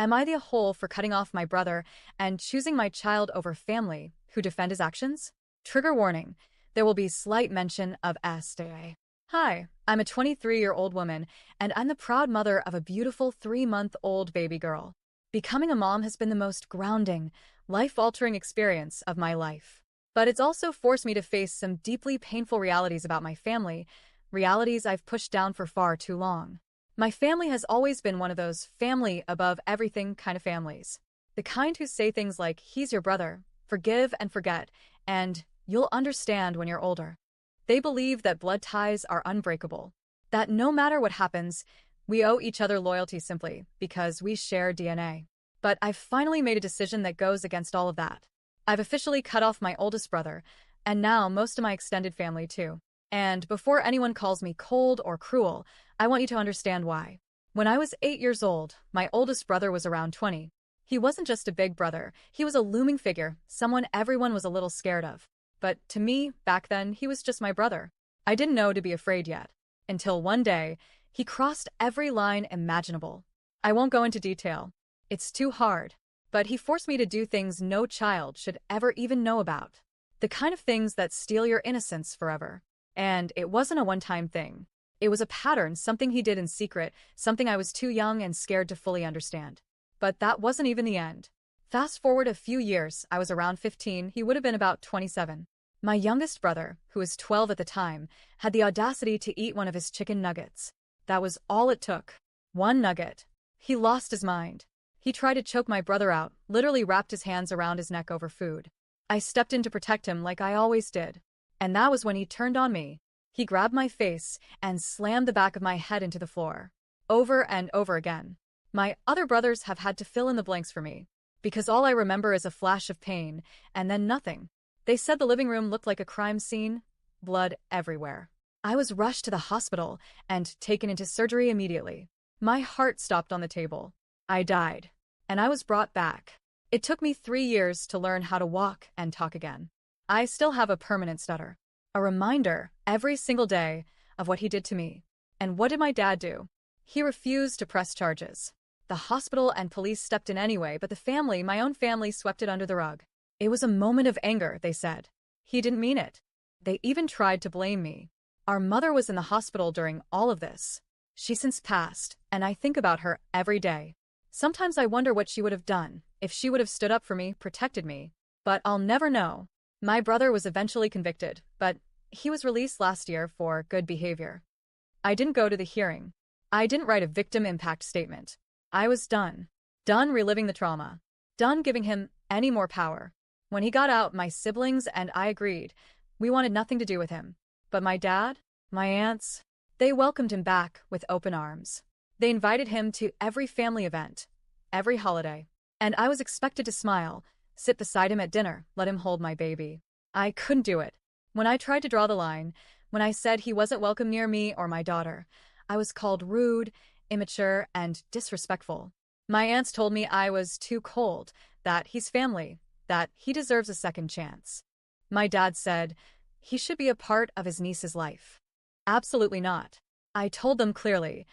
Am I the whole for cutting off my brother and choosing my child over family who defend his actions? Trigger warning. There will be slight mention of SDA. Hi, I'm a 23-year-old woman, and I'm the proud mother of a beautiful 3-month-old baby girl. Becoming a mom has been the most grounding, life-altering experience of my life. But it's also forced me to face some deeply painful realities about my family, realities I've pushed down for far too long. My family has always been one of those family above everything kind of families. The kind who say things like, he's your brother, forgive and forget, and you'll understand when you're older. They believe that blood ties are unbreakable, that no matter what happens, we owe each other loyalty simply because we share DNA. But I've finally made a decision that goes against all of that. I've officially cut off my oldest brother, and now most of my extended family too. And before anyone calls me cold or cruel, I want you to understand why. When I was 8 years old, my oldest brother was around 20. He wasn't just a big brother, he was a looming figure, someone everyone was a little scared of. But to me, back then, he was just my brother. I didn't know to be afraid yet. Until one day, he crossed every line imaginable. I won't go into detail. It's too hard. But he forced me to do things no child should ever even know about. The kind of things that steal your innocence forever. And it wasn't a one-time thing. It was a pattern, something he did in secret, something I was too young and scared to fully understand. But that wasn't even the end. Fast forward a few years, I was around 15, he would have been about 27. My youngest brother, who was 12 at the time, had the audacity to eat one of his chicken nuggets. That was all it took. One nugget. He lost his mind. He tried to choke my brother out, literally wrapped his hands around his neck over food. I stepped in to protect him like I always did. And that was when he turned on me. He grabbed my face and slammed the back of my head into the floor. Over and over again. My other brothers have had to fill in the blanks for me, because all I remember is a flash of pain, and then nothing. They said the living room looked like a crime scene, blood everywhere. I was rushed to the hospital and taken into surgery immediately. My heart stopped on the table. I died, and I was brought back. It took me 3 years to learn how to walk and talk again. I still have a permanent stutter. A reminder every single day of what he did to me. And what did my dad do? He refused to press charges. The hospital and police stepped in anyway, but the family, my own family, swept it under the rug. It was a moment of anger, they said. He didn't mean it. They even tried to blame me. Our mother was in the hospital during all of this. She's since passed, and I think about her every day. Sometimes I wonder what she would have done, if she would have stood up for me, protected me. But I'll never know. My brother was eventually convicted, but he was released last year for good behavior. I didn't go to the hearing. I didn't write a victim impact statement. I was done. Done reliving the trauma. Done giving him any more power. When he got out, my siblings and I agreed. We wanted nothing to do with him. But my dad, my aunts, they welcomed him back with open arms. They invited him to every family event, every holiday. And I was expected to smile, sit beside him at dinner, let him hold my baby. I couldn't do it. When I tried to draw the line, when I said he wasn't welcome near me or my daughter, I was called rude, immature, and disrespectful. My aunts told me I was too cold, that he's family, that he deserves a second chance. My dad said he should be a part of his niece's life. Absolutely not. I told them clearly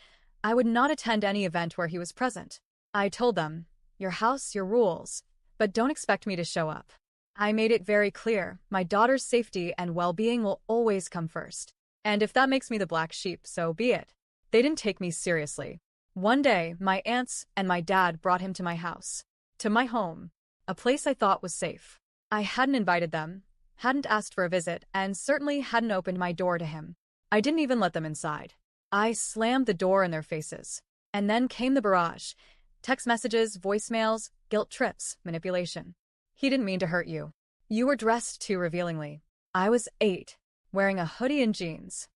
I would not attend any event where he was present. I told them, your house, your rules, but don't expect me to show up. I made it very clear, my daughter's safety and well-being will always come first. And if that makes me the black sheep, so be it. They didn't take me seriously. One day, my aunts and my dad brought him to my house. To my home. A place I thought was safe. I hadn't invited them, hadn't asked for a visit, and certainly hadn't opened my door to him. I didn't even let them inside. I slammed the door in their faces. And then came the barrage. Text messages, voicemails, guilt trips, manipulation. He didn't mean to hurt you. You were dressed too revealingly. I was 8, wearing a hoodie and jeans.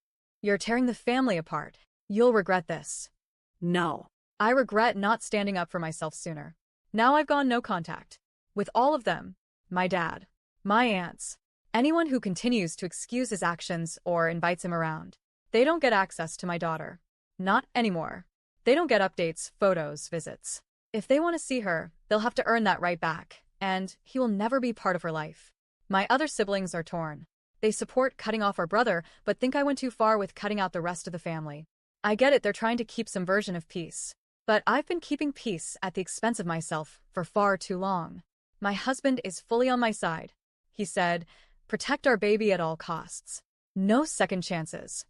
You're tearing the family apart. You'll regret this. No. I regret not standing up for myself sooner. Now I've gone no contact. With all of them. My dad. My aunts. Anyone who continues to excuse his actions or invites him around. They don't get access to my daughter. Not anymore. They don't get updates, photos, visits. If they want to see her, they'll have to earn that right back, and he will never be part of her life. My other siblings are torn. They support cutting off our brother, but think I went too far with cutting out the rest of the family. I get it, they're trying to keep some version of peace. But I've been keeping peace at the expense of myself for far too long. My husband is fully on my side. He said, protect our baby at all costs. No second chances.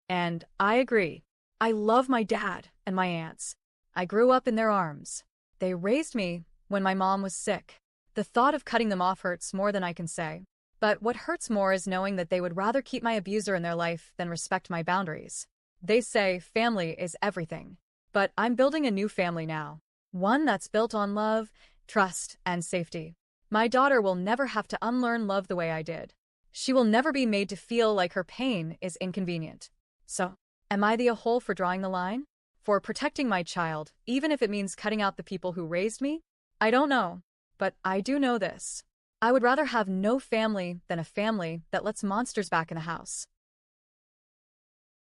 And I agree. I love my dad and my aunts. I grew up in their arms. They raised me when my mom was sick. The thought of cutting them off hurts more than I can say. But what hurts more is knowing that they would rather keep my abuser in their life than respect my boundaries. They say family is everything. But I'm building a new family now. One that's built on love, trust, and safety. My daughter will never have to unlearn love the way I did. She will never be made to feel like her pain is inconvenient. So, am I the a-hole for drawing the line? For protecting my child, even if it means cutting out the people who raised me? I don't know. But I do know this. I would rather have no family than a family that lets monsters back in the house.